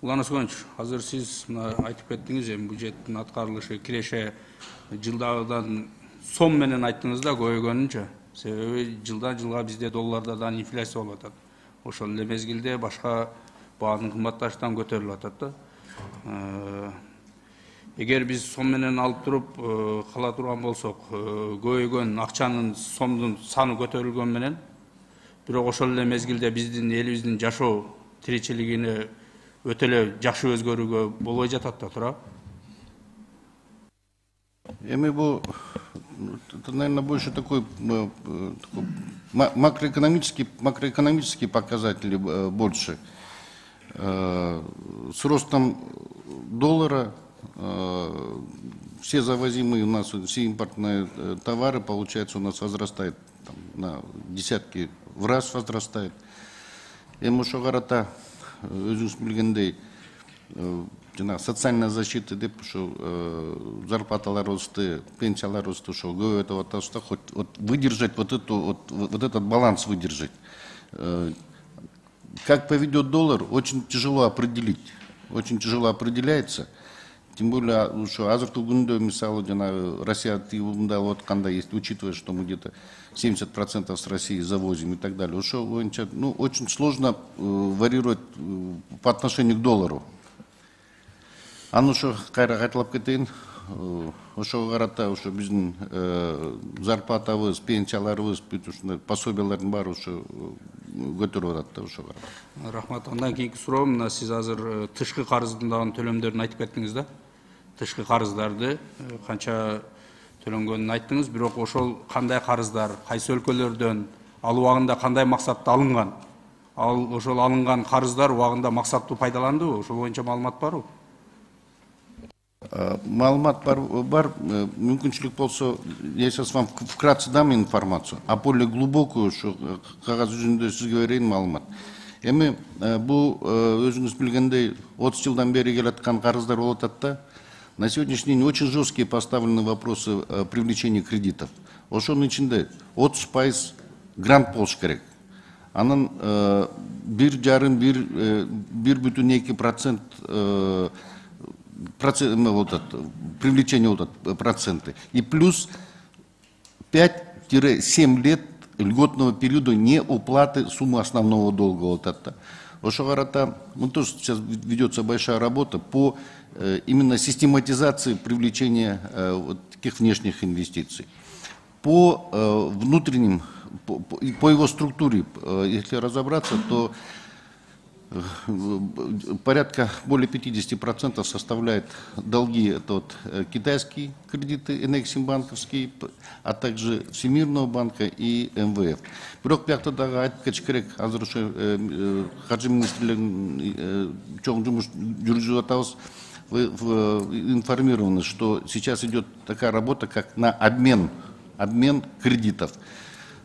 Улан Осмонович, азыр сиз айтып кеттиңиз, эми бюджеттин аткарылышы киреше жылдагыдан сом менен айттыңыз да көбөйгөнүнчө. Себеби жылдан жылга бизде доллардан инфляция болуп атат. Ошол эле мезгилде башка баанын кымбатташынан көтөрүлүп атат да. Эгер биз сом менен алып туруп кала турган болсок, көбөйгөн акчанын сомдун саны көтөрүлгөн менен, бирок ошол эле мезгилде биздин элибиздин жашоо тиричилигине өтө эле жакшы өзгөрүүгө болбой жатат да тура. Эми бул, это, наверное, больше такой макроэкономические показатели больше. С ростом доллара все завозимые у нас, все импортные товары, получается, у нас возрастает там, на десятки в раз возрастает. Эми ошо карата өзүңүз билгендей, социальная защита деп ушул зарплаталар өстү, пенсиялар өстү, ошол көбөйтүп атабыз, хоть выдержать вот этот баланс выдержать. Как поведет доллар, очень тяжело определить, очень тяжело определяется. Тем более, что азыркы күндө, мисалы, Россия тыйылында вот кандай, если учитывая, что мы где-то 70% с России завозим и так далее, ну, очень сложно варьировать по отношению к доллару. Аны ошо кайра кайталап кетейин, ошого карата ошо биздин зарплатабыз, пенсияларыбыз, пособиялардын баары ошо көтөрүп атат да ошого карата. Рахмат. Андан кийинки суроом, мына сиз азыр тышкы карыздын дагы төлөмдөрүн айтып кеттиңиз да. Тышкы карыздарды канча төлөнгөнүн айттыңыз, бирок ошол кандай карыздар, кайсы өлкөлөрдөн, ал убагында кандай максатта алынган? Ал ошол алынган карыздар убагында максаттуу пайдаландыбы? Ошол боюнча маалымат барбы? Маалымат бар, мүмкүнчүлүк болсо, я сейчас вам вкратце дам информацию, а более глубокую, ушу кагаз жүзүндө сизге берейин маалымат. Эми бул өзүңүз билгендей 30 жылдан бери келаткан карыздар болуп атат да. На сегодняшний день очень жесткие поставлены вопросы привлечения кредитов. Ошонун ичинде 30% грант болуш керек. Анын 1,5–1,2% привлечение проценты. И плюс 5–7 лет льготного периода неуплаты суммы основного долга. Ошого карата, тоже сейчас ведется большая работа по именно систематизации привлечения таких внешних инвестиций. По внутренним, по его структуре, если разобраться, то порядка более 50% составляет долги, это вот китайские кредиты, Энексимбанковские, а также Всемирного банка и МВФ. Бирок бияктагы айтып кетиш керек, азыр ошо каржы министрлигинин чоң жумуш жүргүзүп атабыз. Вы информированы, что сейчас идет такая работа, как на обмен кредитов.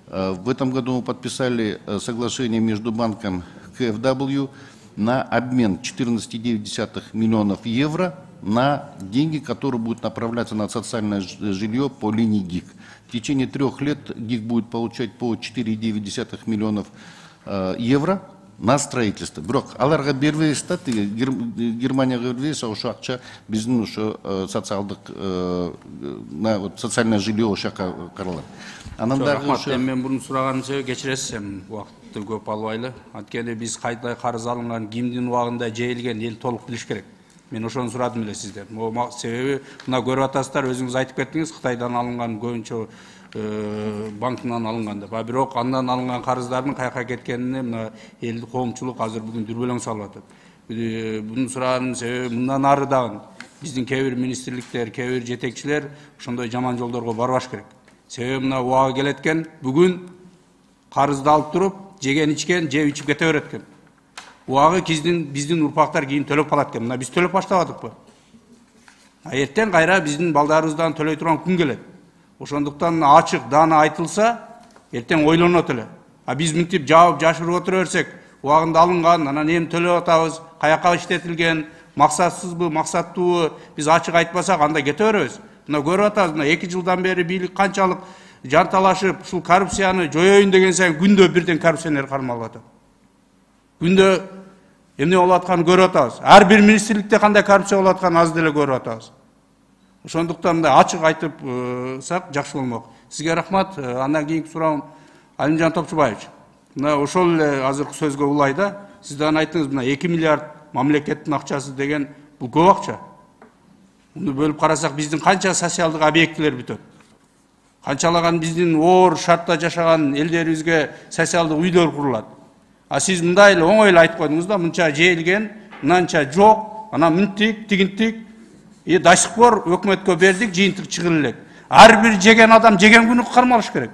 В этом году мы подписали соглашение между банком КФW на обмен 14,9 миллионов евро на деньги, которые будут направляться на социальное жилье по линии ГИК. В течение 3 лет ГИК будет получать по 4,9 миллионов евро на строительство. Бирок аларга бербейбиз да, Германияга бербейбиз, ошо акча биздин ошо социалдык социальное жилье ошо жака каралат. Анан дагы мен мурун сураганым себеби кечиресиз, убакытты көп албайлы. Анткени биз кайдай карыз алынган, кимдин убагында жайылган эл толук билиш керек. Мен ошону сурадым эле сизден. Себеби мына көрүп атасыздар, өзүңүз айтып кеттиңиз, Кытайдан алынган көбүнчө банкынан алынган деп. Бирок андан алынган карыздардын каяка кеткенине мына элди коомчулук азыр бүгүн дүрбөлөң салып атат. Буну сураганын себеби мындан ары дагы биздин кээ бир министрликтер, кээ бир жетекчилер ошондой жаман жолдорго барбаш керек. Себеби мына убагы келеткен, бүгүн карызды алып туруп, жеген ичкен, жеп ичип кете берет экен. Убагы биздин урпактар кийин төлөп калат экен. Мына биз төлөп баштабадыкпы? Эртең кайра биздин балдарыбыздан төлөй турган күн келет. Ошондуктан ачык даана айтылса, эртең ойлонот эле. Биз мынтип жаап жашырып отура берсек, убагында алынган, анан эми төлөп атабыз, каяка иштетилген, максатсызбы, максаттуубу, биз ачык айтпасак, анда кете беребиз. Мына көрүп атабыз, мына 2 жылдан бери бийлик канчалык жанталашып, ушул коррупцияны жоёюн деген сайын күндө бирден коррупционер кармалып атат. Күндө Эмне болуп атканын көрүп атабыз. Ар бир министрликте кандай коррупция болуп атканын аз деле көрүп атабыз. Ошондуктан да ачык айтыпсак жакшы болмок. Сизге рахмат. Андан кийинки суроом Алимжан Топчубаевич. Мына ошол эле азыркы сөзгө улайда сиз дагы айттыңыз, мына 2 миллиард мамлекеттин акчасы деген бул көп акча. Муну бөлүп карасак биздин канча социалдык объектилер бүтөт. Канчалаган биздин оор шартта жашаган элдерибизге социалдык үйлөр курулат. А сиз мындай эле оңой эле айтып койдуңуз да, мынча жейилген, мынанча жок, анан мынтик, тигинтик, до сих пор өкмөткө бердик, жыйынтык чыгып элек. Ар бир жеген адам жеген күнү кармалыш керек.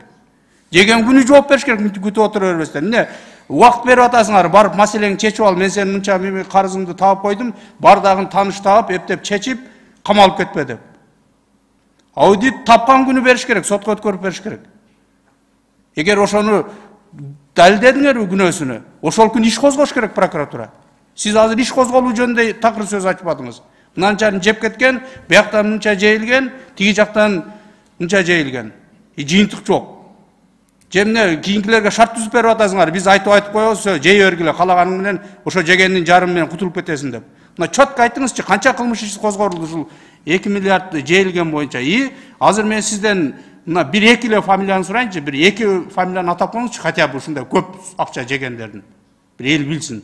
Жеген күнү жооп бериш керек, мынтип күтүп отура бербестен. Эмне убакыт берип атасыңар, барып маселеңди чечип ал, мен сени мынча карызыңды таап койдум, бардагын тааныш таап, эптеп чечип, камалып кетпе деп. Аудит тапкан күнү бериш керек, сотко өткөрүп бериш керек. Эгер ошону далилдедиңерби күнөөсүнө, ошол күнү иш козгош керек прокуратура. Сиз азыр иш козголуу жөнүндө такыр сөз айтып атыңыз. Мынанчаны жеп кеткен, бияктан мынча жейилген, тиги жактан мынча жейилген. Жыйынтык жок. Жемне кийинкилерге шарт түзүп берип атасыңар. Биз айтып коебуз, жей бергиле, калаганың менен ошо жегендин жарымы менен кутулуп кетесиң деп. Мына чөткө айтыңызчы, канча кылмыш иш козголду ушул 2 миллиард жейилген боюнча. Азыр мен сизден мына 1-2 эле фамилияны сурайынчы, 1-2 фамилияны атап коюңузчу, хотя бы ушундай көп акча жегендердин. Бир эл билсин.